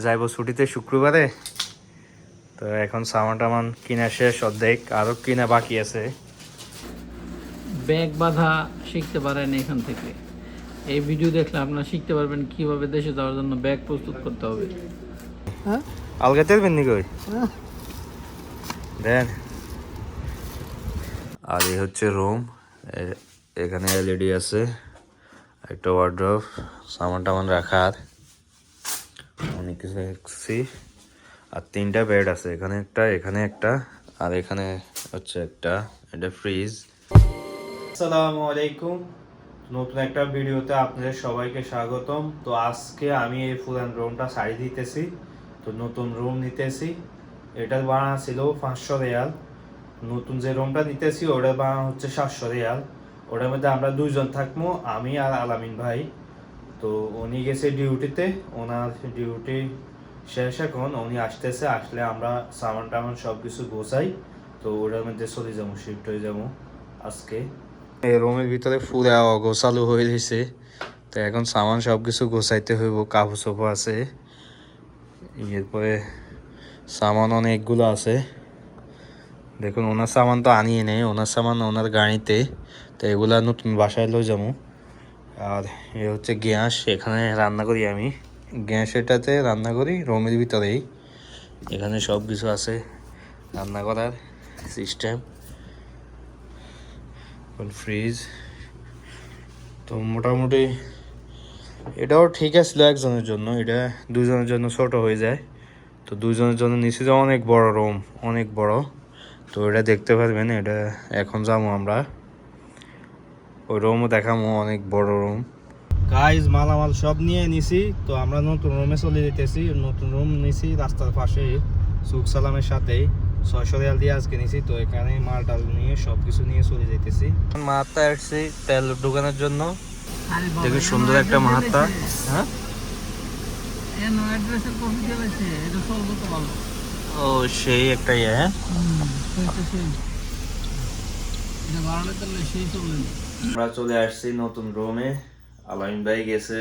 যাইব ছুটিতে শুক্রবারে। তো এখন সামান টামান কিনা শেষ, অর্ধেক আরও কিনা বাকি আছে। ব্যাগ বাঁধা শিখতে পারেন এখান থেকে। এই ভিডিও দেখলে আপনারা শিখতে পারবেন কিভাবে দেশে যাওয়ার জন্য ব্যাগ প্রস্তুত করতে হবে। আলগা তেলবেন নি কই দেন। আর এই হচ্ছে রুম, এখানে এলইডি আছে, একটা ওয়ার্ড্রোব, সামান টামান রাখার অনেক কিছু দেখছি। আর 3টা বেড আছে, এখানে একটা, এখানে একটা, আর এখানে হচ্ছে একটা, এটা ফ্রিজ। আসসালামু আলাইকুম, নতুন একটা ভিডিওতে আপনাদের সবাইকে স্বাগতম। তো আজকে আমি এই পুরান রুমটা সারি দিতেছি, তো নতুন রুম নিতেছি। এটার ভাড়া ছিল 500 রিয়াল। নতুন যে রুমটা নিতেছি ওটার ভাড়া হচ্ছে 700 রিয়াল। ওটার মধ্যে আমরা 2জন থাকবো, আমি আর আলামিন ভাই। তো উনি গেছে ডিউটিতে, ওনার ডিউটি শেষ, এখন উনি আসতেছে, আসলে আমরা সামান টামান সব কিছু গোছাই। তো ওটার মধ্যে চলে যাবো, শিফট হয়ে যাবো আজকে। এই রুমের ভিতরে পুরা অগোছালো হয়ে গেছে, তো এখন সামান সব কিছু গোছাইতে হইব। কাপড় চোপড় আছে, এরপরে সামান অনেকগুলো আছে। দেখুন ওনার সামান তো আনিয়ে নেই, ওনার সামান ওনার গাড়িতে, তো এগুলা নতুন বাসায় লই যাবো। আর এ হচ্ছে গ্যাস, এখানে রান্না করি আমি, গ্যাস এটাতে রান্না করি রুমের ভিতরেই। এখানে সব কিছু আছে রান্না করার সিস্টেম। ফ্রিজ তো মোটামুটি এটাও ঠিক আছে একজনের জন্য, এটা 2জনের জন্য ছোট হয়ে যায়। তো 2জনের জন্য নিচে যে অনেক বড় রুম, অনেক বড়। তো এটা দেখতে পারবেন, এটা এখন যাবো আমরা ওই রুমও দেখাবো, অনেক বড় রুম। গাইজ মালামাল সব নিয়ে নিছি, তো আমরা নতুন রুমে চলে যেতেছি। নতুন রুম নিছি রাস্তার পাশে, সুখ সালামের সাথেই। 600 রিয়াল দিয়ে আজকে নিছি। তো এখানে মাল টাল নিয়ে সব কিছু নিয়ে চলে যেতেছি। মাহাত্তা আসছি তেল দোকানের জন্য, দেখি সুন্দর একটা মাহাত্তা। হ্যাঁ ও সেই একটা ইয়ে। হ্যাঁ আমরা চলে আসছি নতুন রুমে। আলামিন ভাই গেছে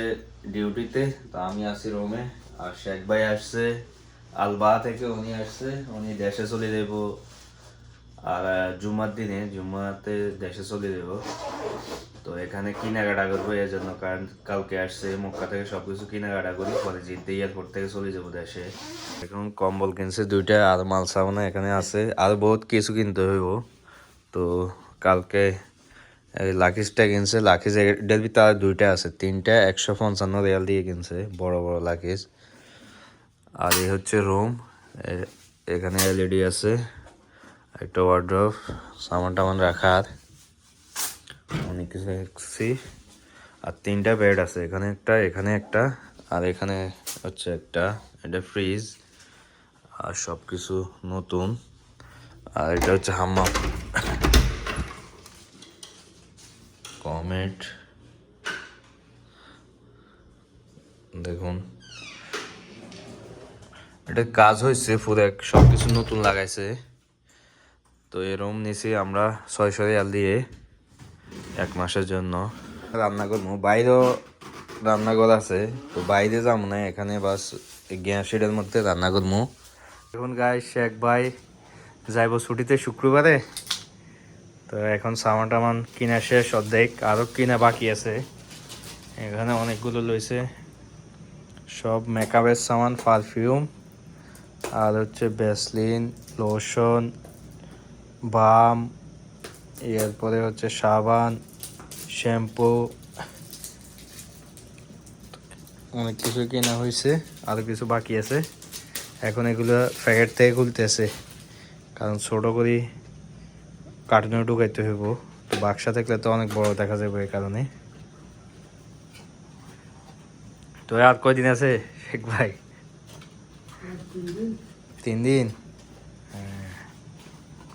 ডিউটিতে, তা আমি আছি রুমে। আর শেখ ভাই আসছে আলবা থেকে, উনি আসছে, উনি দেশে চলে যাব। আর জুমার দিনে, জুমাতে দেশে চলে যাব। তো এখানে কেনাকাটা করবো এর জন্য, কারণ কালকে আসছে মক্কা থেকে, সবকিছু কেনাকাটা করি, পরে জিদ্দা এয়ারপোর্ট থেকে চলে যাবো দেশে। এখন কম্বল কিনছে 2টা, আর মাল সামানা এখানে আছে, আর বহুত কিছু কিনতে হইব। তো কালকে লাকিজটা কিনছে, লাকিজ এটার ভিতরে আর 2টা আছে, 3টা 155 রিয়াল দিয়ে কিনছে, বড় বড় লাকিজ। আর এই হচ্ছে রুম, এখানে এলইডি আছে, একটা ওয়ার্ড্রোব, সামান টামান রাখার অনেক কিছু দেখছি। আর 3টা বেড আছে, এখানে একটা, এখানে একটা, আর এখানে হচ্ছে একটা, এটা ফ্রিজ। আর সব কিছু নতুন। আর এটা হচ্ছে হাম্মাম, কমেট। দেখুন এটা কাজ হয়েছে পুরো, সব কিছু নতুন লাগাইছে। তো এই রুম নিছি আমরা 600 রিয়াল দিয়ে 1 মাসের জন্য। রান্না করবো, বাইরেও রান্নাঘর আছে, তো বাইরে যাবো না, এখানে বাস গ্যাস শিটের মধ্যে রান্না করবো। এখন গাই শেখ ভাই যাইব ছুটিতে শুক্রবারে। তো এখন সামান টামান কিনা শেষ, অর্ধেক আরও কিনা বাকি আছে। এখানে অনেকগুলো লইছে, সব মেকআপের সামান, পারফিউম, আর হচ্ছে ভ্যাসলিন, লোশন, বাম, এরপরে হচ্ছে সাবান, শ্যাম্পু, অনেক কিছু কেনা হয়েছে, আরও কিছু বাকি আছে। এখন এগুলো প্যাকেট থেকে খুলতেছে, কারণ ছোটো করে কার্টুনে ঢুকাইতে হইব। তো বাক্সা থাকলে তো অনেক বড় দেখা যাবে, এই কারণে। তো আর কয়দিন আছে শেখ ভাই? 3 দিন।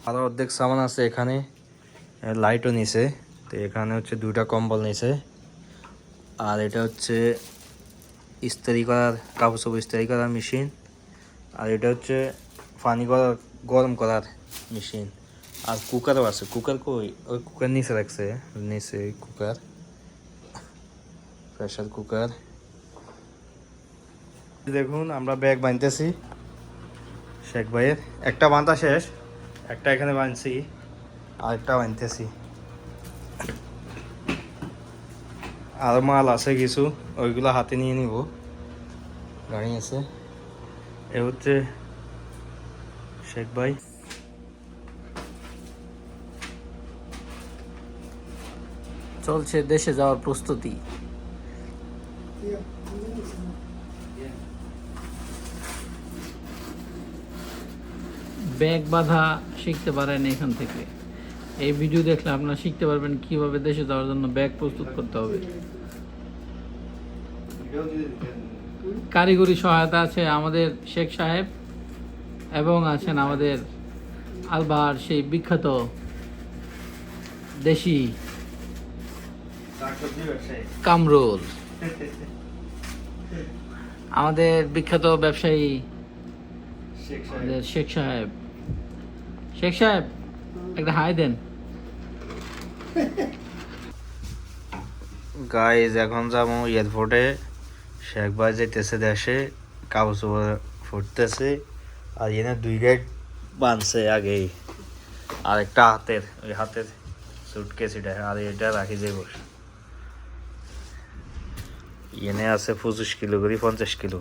আরও অর্ধেক সামান আছে এখানে, লাইটও নিছে। তো এখানে হচ্ছে 2টা কম্বল নিছে। আর এটা হচ্ছে ইস্ত্রি করার, কাপড় চোপড় ইস্ত্রি করার মেশিন। আর এটা হচ্ছে পানি করার, গরম করার মেশিন। আর কুকারও আছে, কুকার কই? ওই কুকার নিচে রাখছে, নিচে কুকার, প্রেশার কুকার। দেখুন আমরা ব্যাগ বানতেছি শেখ ভাইয়ের, একটা বাঁধা শেষ, একটা এখানে বানছি, আরেকটা বানতেছি। আর মাল আছে কিছু, ওইগুলো হাতে নিয়ে নিব, গাড়ি আছে। এ হচ্ছে শেখ ভাই। চলছে দেশে যাওয়ার প্রস্তুতি। ব্যাগ বাঁধা শিখতে পারেন এখান থেকে। এই ভিডিও দেখলে আপনারা শিখতে পারবেন কিভাবে দেশে যাওয়ার জন্য ব্যাগ প্রস্তুত করতে হবে। কারিগরি সহায়তা আছে আমাদের শেখ সাহেব, এবং আছেন আমাদের আলবাহার সেই বিখ্যাত দেশি কামরুল, আমাদের বিখ্যাত ব্যবসায়ী আমাদের শেখ সাহেব। শেখ সাহেব একটা হাই দেন। গাইজ এখন যাবো এয়ারপোর্টে, শেখ ভাই যেতেছে দেশে, কাগজ ফুটতেছে, আর এনে 2 গেট বানছে আগেই, আর একটা হাতের, ওই হাতের সুটকেস এটা, আর এটা রাখি যাইব। এনে আছে 25 কিলো করে, 50 কিলো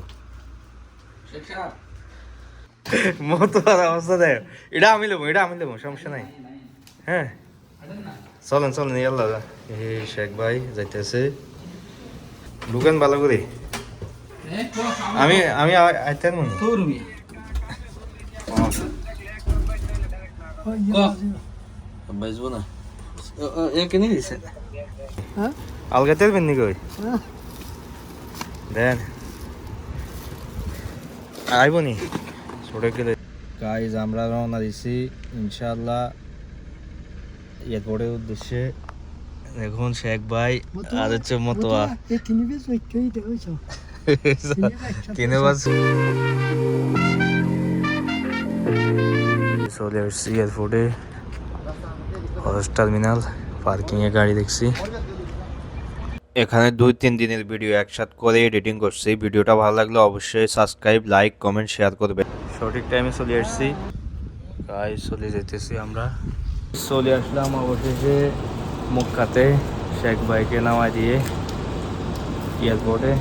মতো। আর অবস্থা দেখ, এটা আমি নেবো, সমস্যা নাই। হ্যাঁ চলেন ইয়াল্লা। এই শেখ ভাই যাইতেছে, ঢুকেন ভালো করে। আমি আইতেন মনে বাজবো না, কিনে দিছে আলগা তেল বেননি কই দেন আইব নি ছোট গেলে। গাইজ আমরা রওনা দিছি ইনশাআল্লাহ এয়ারপোর্টের উদ্দেশ্যে। দেখুন শেখ ভাই আর হচ্ছে মতোয়া কিনে বাস চলে আসছি এয়ারপোর্টে, হজ টার্মিনাল, পার্কিংয়ে গাড়ি দেখছি। এখানে 2-3 দিনের ভিডিও একসাথে করে এডিটিং করছি। ভিডিওটা ভালো লাগলে অবশ্যই সাবস্ক্রাইব, লাইক, কমেন্ট, শেয়ার করবেন। সঠিক টাইমে চলে আসছি, গাইজ চলে যেতেছি আমরা। চলে আসলাম অবশেষে মক্কাতে, শেখ ভাইকে নামাই দিয়ে এয়ারপোর্টে।